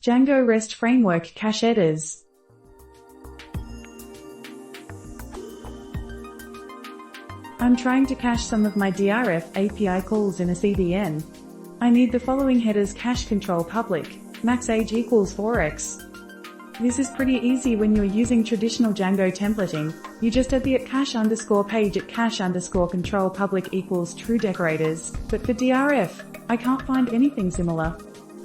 Django REST Framework Cache Headers. I'm trying to cache some of my DRF API calls in a CDN. I need the following headers: cache control public, max age equals 4x. This is pretty easy when you're using traditional Django templating. You just add the @cache_page @cache_control public equals true decorators. But for DRF, I can't find anything similar.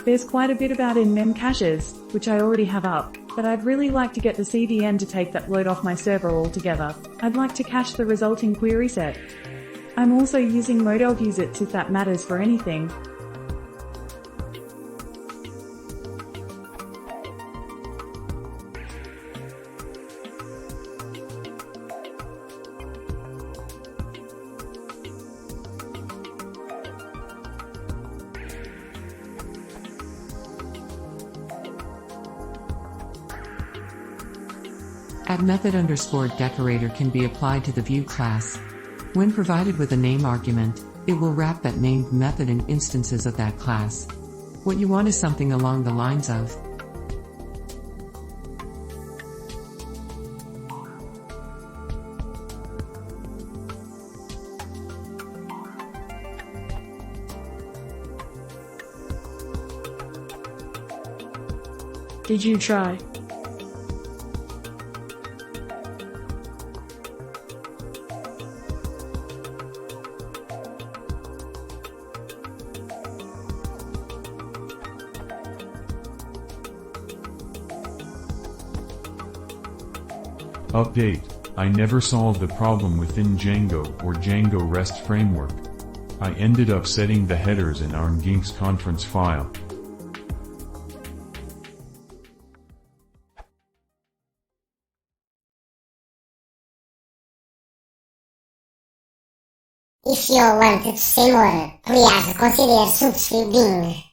There's quite a bit about in-mem caches, which I already have up, but I'd really like to get the CDN to take that load off my server altogether. I'd like to cache the resulting query set. I'm also using model useit if that matters for anything. @method_decorator can be applied to the view class. When provided with a name argument, it will wrap that named method in instances of that class. What you want is something along the lines of Did you try? Update: I never solved the problem within Django or Django REST framework. I ended up setting the headers in our Ginks conference file. If you want to see more, please consider subscribing.